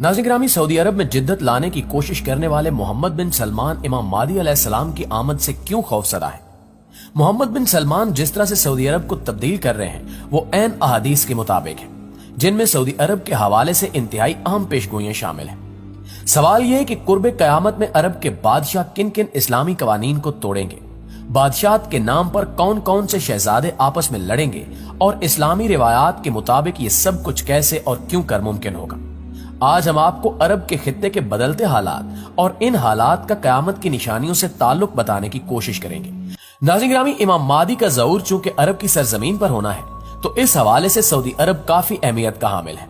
नाज़रीन ग्रामी, सऊदी अरब में जिद्दत लाने की कोशिश करने वाले मोहम्मद बिन सलमान इमाम मादी अलैहिस्सलाम की आमद से क्यों खौफजदा है? मोहम्मद बिन सलमान जिस तरह से सऊदी अरब को तब्दील कर रहे हैं वो ऐन अहादीस के मुताबिक है, जिनमें सऊदी अरब के हवाले से इंतहाई अहम पेशगोइयां शामिल हैं। सवाल यह है कि कुर्बे कयामत में अरब के बादशाह किन किन इस्लामी कवानीन को तोड़ेंगे, बादशाहत के नाम पर कौन कौन से शहजादे आपस में लड़ेंगे और इस्लामी रिवायात के मुताबिक ये सब कुछ कैसे और क्यों कर मुमकिन होगा। आज हम आपको अरब के खित्ते के बदलते हालात और इन हालात का कयामत की निशानियों से ताल्लुक बताने की कोशिश करेंगे। नाज़रीन ग्रामी, इमाम मादी का ज़हूर चूंकि अरब की सरजमीन पर होना है तो इस हवाले से सऊदी अरब काफी अहमियत का हामिल है।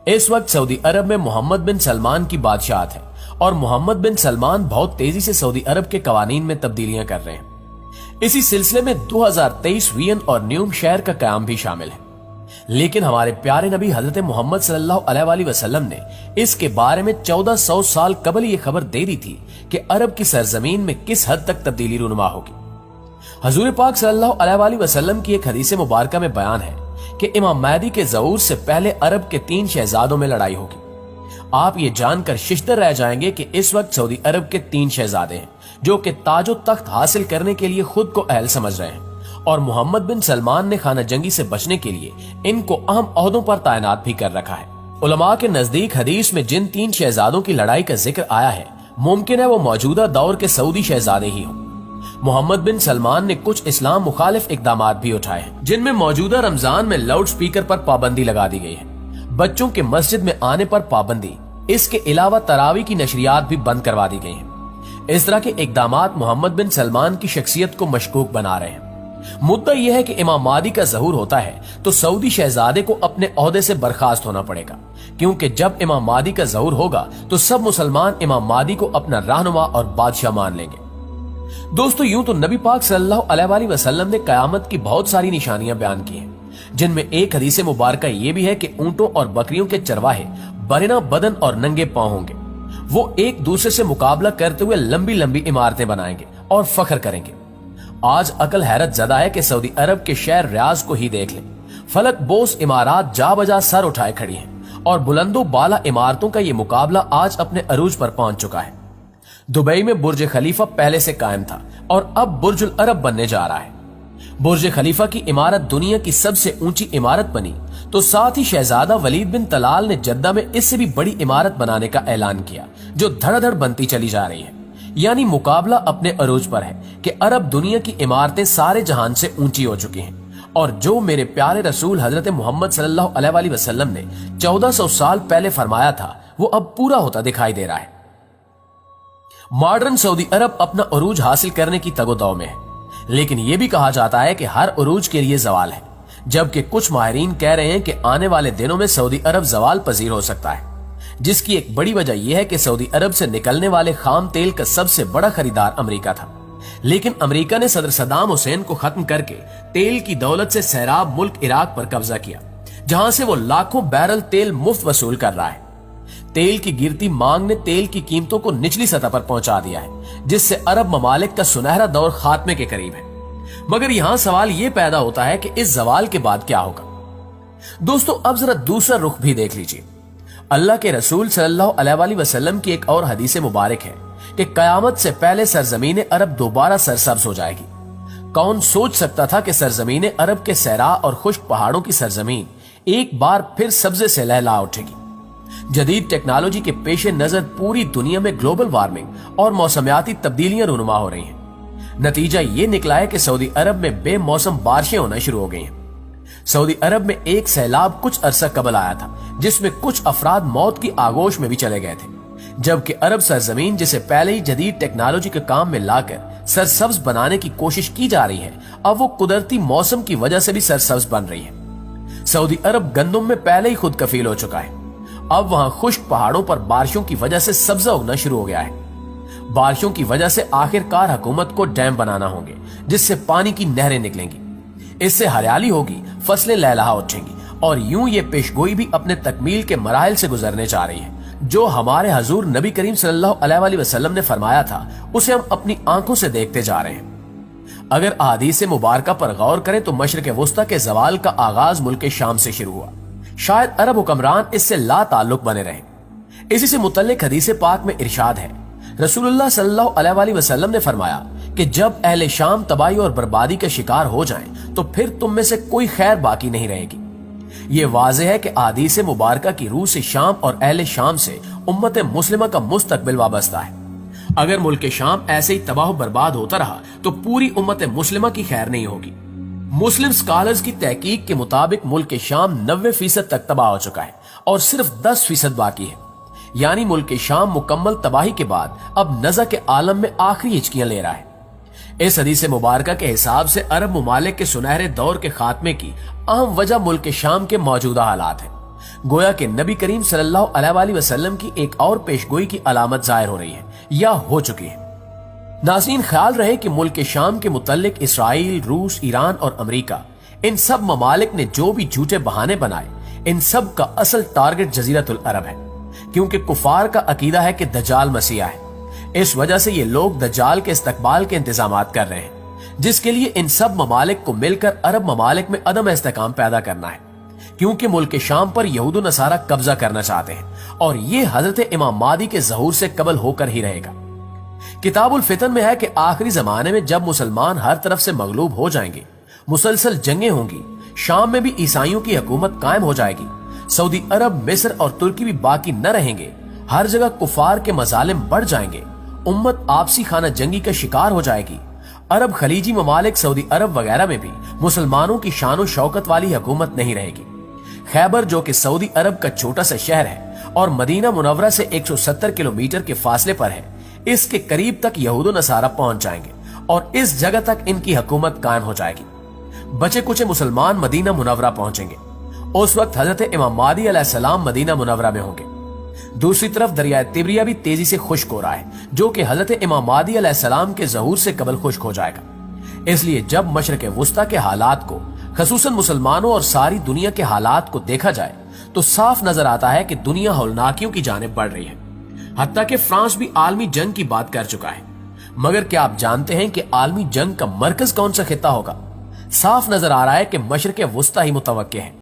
इस वक्त सऊदी अरब में मोहम्मद बिन सलमान की बादशाहत है और मोहम्मद बिन सलमान बहुत तेजी से सऊदी अरब के कवानीन में तब्दीलियां कर रहे हैं। इसी सिलसिले में 2023 वियन और न्यूम शहर का कयाम भी शामिल है। लेकिन हमारे प्यारे नबी हजरत मोहम्मद सल्लल्लाहु अलैहि वसल्लम ने इसके बारे में 1400 साल कबल ये खबर दे दी थी कि अरब की सरजमीन में किस हद तक तब्दीली रूनुमा होगी। हजूर पाक सल्लल्लाहु अलैहि वसल्लम की एक हदीस मुबारक में बयान है कि इमाम महदी के ज़हूर से पहले अरब के 3 शहजादों में लड़ाई होगी। आप ये जानकर शिश्तर रह जाएंगे कि इस वक्त सऊदी अरब के 3 शहजादे हैं जो कि ताजो तख्त हासिल करने के लिए खुद को अहल समझ रहे हैं और मोहम्मद बिन सलमान ने खाना जंगी से बचने के लिए इनको अहम ओहदों पर तैनात भी कर रखा है। उलमा के नजदीक हदीस में जिन 3 शहजादों की लड़ाई का जिक्र आया है, मुमकिन है वो मौजूदा दौर के सऊदी शहजादे ही हों। मोहम्मद बिन सलमान ने कुछ इस्लाम मुखालिफ इकदाम भी उठाए हैं, जिनमें मौजूदा रमजान में लाउड स्पीकर पर पाबंदी लगा दी गई है, बच्चों के मस्जिद में आने पर पाबंदी, इसके अलावा तरावी की नशरियात भी बंद करवा दी गई हैं। इस तरह के इकदामात मोहम्मद बिन सलमान की शख्सियत को मशकूक बना रहे हैं। मुद्दा यह है कि इमाम मादी का ज़हूर होता है तो सऊदी शहजादे को अपने ओहदे से बर्खास्त होना पड़ेगा, क्योंकि जब इमाम मादी का ज़हूर होगा तो सब मुसलमान इमाम मादी को अपना रहनुमा और बादशाह मान लेंगे। दोस्तों, यूं तो नबी पाक सल्लल्लाहु अलैहि वसल्लम ने कयामत की बहुत सारी निशानियां बयान की हैं, जिनमें एक हदीस मुबारक ये भी है कि ऊंटों और बकरियों के चरवाहे बरिना बदन और नंगे पांव होंगे। वो एक दूसरे से मुकाबला करते हुए लंबी लंबी इमारतें बनाएंगे और फख्र करेंगे। आज अकल हैरत ज़दा है कि सऊदी अरब के शहर रियाज को ही देख लें। फलक बोस इमारत जा बजा सर उठाए खड़ी हैं और बुलंदो बाला इमारतों का ये मुकाबला आज अपने अरूज पर पहुंच चुका है। दुबई में बुर्ज खलीफा पहले से कायम था और अब बुर्जुल अरब बनने जा रहा है। बुर्ज खलीफा की इमारत दुनिया की सबसे ऊंची इमारत बनी तो साथ ही शहजादा वलीद बिन तलाल ने जद्दा में इससे भी बड़ी इमारत बनाने का ऐलान किया, जो धड़ाधड़ बनती चली जा रही है। यानी मुकाबला अपने अरूज पर है कि अरब दुनिया की इमारतें सारे जहान से ऊंची हो चुकी हैं और जो मेरे प्यारे रसूल हजरत मोहम्मद सल्लल्लाहु अलैहि वसल्लम ने 1400 साल पहले फरमाया था वो अब पूरा होता दिखाई दे रहा है। मॉडर्न सऊदी अरब अपना अरूज हासिल करने की तगोदौ में है, लेकिन यह भी कहा जाता है कि हर अरूज के लिए जवाल है, जबकि कुछ माहिरीन कह रहे हैं कि आने वाले दिनों में सऊदी अरब जवाल पजीर हो सकता है, जिसकी एक बड़ी वजह यह है कि सऊदी अरब से निकलने वाले खाम तेल का सबसे बड़ा खरीदार अमेरिका था। लेकिन अमेरिका ने सदर सद्दाम हुसैन को खत्म करके तेल की दौलत से सैराब मुल्क इराक पर कब्जा किया, जहां से वो लाखों बैरल तेल मुफ्त वसूल कर रहा है। तेल की गिरती मांग ने तेल की कीमतों को निचली सतह पर पहुंचा दिया है, जिससे अरब ममालिक का सुनहरा दौर खात्मे के करीब है। मगर यहां सवाल यह पैदा होता है कि इस जवाल के बाद क्या होगा। दोस्तों, अब जरा दूसरा रुख भी देख लीजिए। अल्लाह के रसूल सल्लल्लाहु अलैहि वसल्लम की एक और हदीस मुबारक है कि कयामत से पहले सरजमीन अरब दोबारा सरसब्ज हो जाएगी। कौन सोच सकता था कि सरजमीन अरब के सहरा और खुश्क पहाड़ों की सरजमीन एक बार फिर सब्जे से लहला उठेगी। जदीद टेक्नोलॉजी के पेश नजर पूरी दुनिया में ग्लोबल वार्मिंग और मौसमियाती तब्दीलियां रूनुमा हो रही हैं। नतीजा ये निकला है कि सऊदी अरब में बेमौसम बारिशें होना शुरू हो गई हैं। सऊदी अरब में एक सैलाब कुछ अरसा कबल आया था, जिसमें कुछ अफराद मौत की आगोश में भी चले गए थे, जबकि अरब सरजमीन जिसे पहले ही जदीद टेक्नोलॉजी के काम में लाकर सरसब्ज बनाने की कोशिश की जा रही है, अब वो कुदरती मौसम की वजह से भी सरसब्ज बन रही है। सऊदी अरब गंदम में पहले ही खुद कफील हो चुका है। अब वहां खुश्क पहाड़ों पर बारिशों की वजह से सब्जा उगना शुरू हो गया है। बारिशों की वजह से आखिरकार हुकूमत को डैम बनाना होंगे, जिससे पानी की नहरें निकलेंगी। इससे हरियाली होगी, फसलें लहलहा उठेंगी और यूं ये पेशगोई भी अपने तकमील के मराहिल से गुजरने जा रही है। जो हमारे हजूर नबी करीम सल्लल्लाहु अलैहि वसल्लम ने फरमाया था, उसे हम अपनी आंखों से देखते जा रहे हैं। अगर अहादीस मुबारका पर गौर करें तो मशरिक वुस्ता के जवाल का आगाज मुल्क शाम से शुरू हुआ। शायद अरब हुक्मरान इससे ला ताल्लुक बने रहे, इसी से मुतल्लिक हदीस पाक में इरशाद है, रसूलुल्लाह सल्लल्लाहु अलैहि वसल्लम ने फरमाया कि जब अहले शाम तबाही और बर्बादी का शिकार हो जाएं, तो फिर तुम में से कोई खैर बाकी नहीं रहेगी। ये वाज़ेह है कि अहादीस मुबारका की रूह से शाम और अहले शाम से उम्मत मुस्लिमा का मुस्तकबिल वाबस्ता है। अगर मुल्क शाम ऐसे ही तबाह बर्बाद होता रहा तो पूरी उम्मत मुस्लिमा की खैर नहीं होगी। मुस्लिम स्कॉलर्स की तहकीक के मुताबिक मुल्क शाम 90% तक तबाह हो चुका है और सिर्फ 10% बाकी है। यानी मुल्क शाम मुकम्मल तबाही के बाद अब नज़ा के आलम में आखिरी हिचकियां ले रहा है। इस हदीस मुबारका के हिसाब से अरब ममालिक के सुनहरे दौर के खात्मे की अहम वजह मुल्क शाम के मौजूदा हालात है। गोया कि नबी करीम सल्लल्लाहु अलैहि वसल्लम की एक और पेशगोई की अलामत जाहिर हो रही है या हो चुकी है। नाज़रीन, ख्याल रहे कि मुल्क शाम के मुतल्लिक इसराइल, रूस, ईरान और अमेरिका, इन सब ममालिक ने जो भी झूठे बहाने बनाए, इन सब का असल टारगेट जजीरतुल अरब है, क्योंकि कुफार का अकीदा है कि दज्जाल मसीहा है। इस वजह से ये लोग दज्जाल के इस्तकबाल के इंतजामात कर रहे हैं, जिसके लिए इन सब ममालिक को मिलकर अरब ममालिक में अदम इस्तेकाम पैदा करना है, क्योंकि मुल्क शाम पर यहूद नसारा कब्जा करना चाहते हैं और ये हजरत इमाम मादी के ज़हूर से कबल होकर ही रहेगा। किताबुल फितन में है कि आखिरी जमाने में जब मुसलमान हर तरफ से मगलूब हो जाएंगे, मुसलसल जंगें होंगी, शाम में भी ईसाइयों की हुकूमत कायम हो जाएगी, सऊदी अरब, मिस्र और तुर्की भी बाकी न रहेंगे, हर जगह कुफार के मजालिम बढ़ जाएंगे, उम्मत आपसी खाना जंगी का शिकार हो जाएगी। अरब खलीजी ममालिक, सऊदी अरब वगैरह में भी मुसलमानों की शान और शौकत वाली हुकूमत नहीं रहेगी। खैबर, जो कि सऊदी अरब का छोटा सा शहर है और मदीना मुनव्वरा से 170 किलोमीटर के फासले पर है, इसके करीब तक यहूद नसारा पहुंच जाएंगे और इस जगह तक इनकी हुकूमत कायम हो जाएगी। बचे कुछ मुसलमान मदीना मुनव्वरा पहुंचेंगे। उस वक्त हजरत इमाम मादी अलैहिस्सलाम मदीना मुनव्वरा में होंगे। दूसरी तरफ दरिया तिब्रिया भी तेजी से खुश्क हो रहा है, जो कि हजरत इमाम मादी अलैहिस्सलाम के ज़हूर से कबल खुश्क हो जाएगा। इसलिए जब मशरक वुस्ता के हालात को, खसूसन मुसलमानों और सारी दुनिया के हालात को देखा जाए तो साफ नजर आता है कि दुनिया हौलनाकियों की जानिब बढ़ रही है। हत्ता कि फ्रांस भी आलमी जंग की बात कर चुका है। मगर क्या आप जानते हैं कि आलमी जंग का मरकज कौन सा खित्ता होगा? साफ नजर आ रहा है कि मशरक वुस्ता ही मुतवक्के है।